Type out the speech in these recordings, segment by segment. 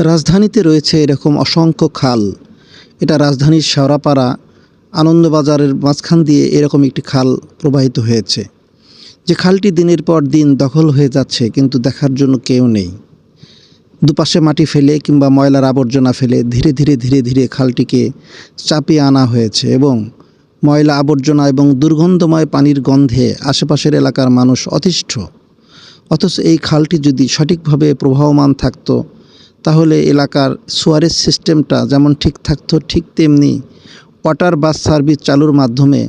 রাজধানীতে রয়েছে এরকম অসংখ্য খাল। এটা রাজধানীর শেওড়াপাড়া আনন্দবাজারের মাঝখান দিয়ে এরকম একটি খাল প্রবাহিত হয়েছে, যে খালটি দিনের পর দিন দখল হয়ে যাচ্ছে, কিন্তু দেখার জন্য কেউ নেই। দুপাশে মাটি ফেলে কিংবা ময়লার আবর্জনা ফেলে ধীরে ধীরে ধীরে ধীরে খালটিকে চাপিয়ে আনা হয়েছে এবং ময়লা আবর্জনা এবং দুর্গন্ধময় পানির গন্ধে আশেপাশের এলাকার মানুষ অতিষ্ঠ। অথচ এই খালটি যদি সঠিকভাবে প্রবাহমান থাকতো, তাহলে এলাকার সুয়ারেজ সিস্টেমটা যেমন ঠিক থাকতো, ঠিক তেমনি ওয়াটার বাস সার্ভিস চালুর মাধ্যমে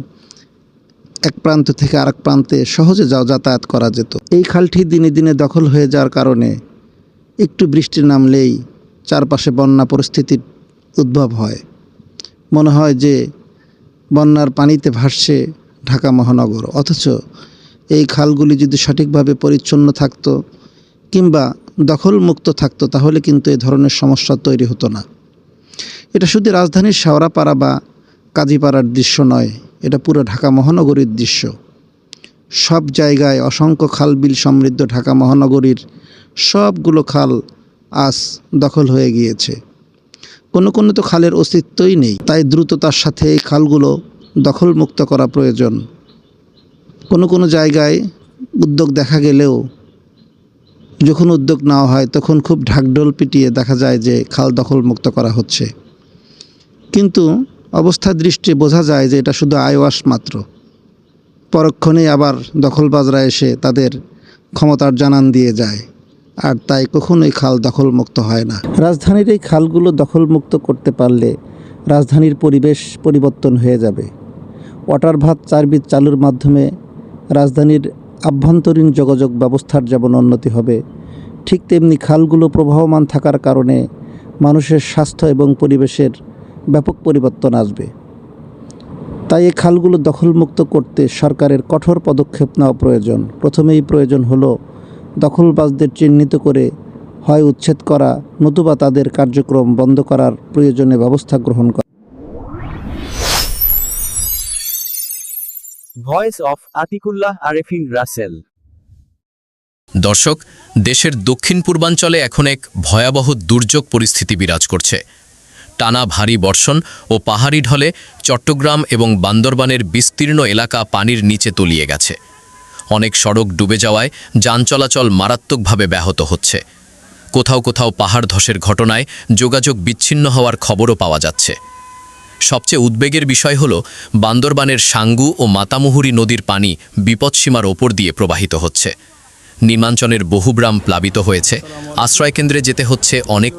এক প্রান্ত থেকে আরেক প্রান্তে সহজে যাতায়াত করা যেত। এই খালটি দিনে দিনে দখল হয়ে যাওয়ার কারণে একটু বৃষ্টি নামলেই চারপাশে বন্যা পরিস্থিতির উদ্ভব হয়। মনে হয় যে বন্যার পানিতে ভাসছে ঢাকা মহানগর। অথচ এই খালগুলি যদি সঠিকভাবে পরিচ্ছন্ন থাকতো কিংবা দখলমুক্ত থাকতো, তাহলে কিন্তু এই ধরনের সমস্যা তৈরি হতো না। এটা শুধু রাজধানীর শেওড়াপাড়া বা কাজীপাড়ার দৃশ্য নয়, এটা পুরো ঢাকা মহানগরীর দৃশ্য। সব জায়গায় অসংখ্য খাল বিল সমৃদ্ধ ঢাকা মহানগরীর সবগুলো খাল আজ দখল হয়ে গিয়েছে। কোনো কোনো তো খালের অস্তিত্বই নেই। তাই দ্রুততার সাথে এই খালগুলো দখলমুক্ত করা প্রয়োজন। কোনো কোনো জায়গায় উদ্যোগ দেখা গেলেও যখন উদ্যোগ নেওয়া হয় তখন খুব ঢাকঢোল পিটিয়ে দেখা যায় যে খাল দখলমুক্ত করা হচ্ছে, কিন্তু অবস্থা দৃষ্টি বোঝা যায় যে এটা শুধু আইওয়াশ মাত্র। পরক্ষণেই আবার দখলবাজরা এসে তাদের ক্ষমতার জানান দিয়ে যায়, আর তাই কখনোই খাল দখলমুক্ত হয় না। রাজধানীর এই খালগুলো দখলমুক্ত করতে পারলে রাজধানীর পরিবেশ পরিবর্তন হয়ে যাবে। ওয়াটার বাস সার্ভিস চালুর মাধ্যমে রাজধানীর আভ্যন্তরীণ যোগাযোগ ব্যবস্থার যেমন উন্নতি হবে, ঠিক তেমনি খালগুলো প্রবাহমান থাকার কারণে মানুষের স্বাস্থ্য এবং পরিবেশের ব্যাপক পরিবর্তন আসবে। তাই এই খালগুলো দখলমুক্ত করতে সরকারের কঠোর পদক্ষেপ নেওয়া প্রয়োজন। প্রথমেই প্রয়োজন হলো দখলবাজদের চিহ্নিত করে হয় উচ্ছেদ করা, নতুবা তাদের কার্যক্রম বন্ধ করার প্রয়োজনে ব্যবস্থা গ্রহণ করা। Voice of Atiqullah Arefin Rasel. দর্শক, দেশের দক্ষিণ পূর্বাঞ্চলে এখন এক ভয়াবহ দুর্যোগ পরিস্থিতি বিরাজ করছে। টানা ভারী বর্ষণ ও পাহাড়ি ঢলে চট্টগ্রাম এবং বান্দরবানের বিস্তীর্ণ এলাকা পানির নিচে তলিয়ে গেছে। অনেক সড়ক ডুবে যাওয়ায় যান চলাচল মারাত্মকভাবে ব্যাহত হচ্ছে। কোথাও কোথাও পাহাড় ধসের ঘটনায় যোগাযোগ বিচ্ছিন্ন হওয়ার খবরও পাওয়া যাচ্ছে। সবচেয়ে উদ্বেগের বিষয় হল বান্দরবানের সাঙ্গু ও মাতামুহুরী নদীর পানি বিপদসীমার ওপর দিয়ে প্রবাহিত হচ্ছে। নির্মাঞ্চলের বহু গ্রাম প্লাবিত হয়েছে। আশ্রয়কেন্দ্রে যেতে হচ্ছে অনেক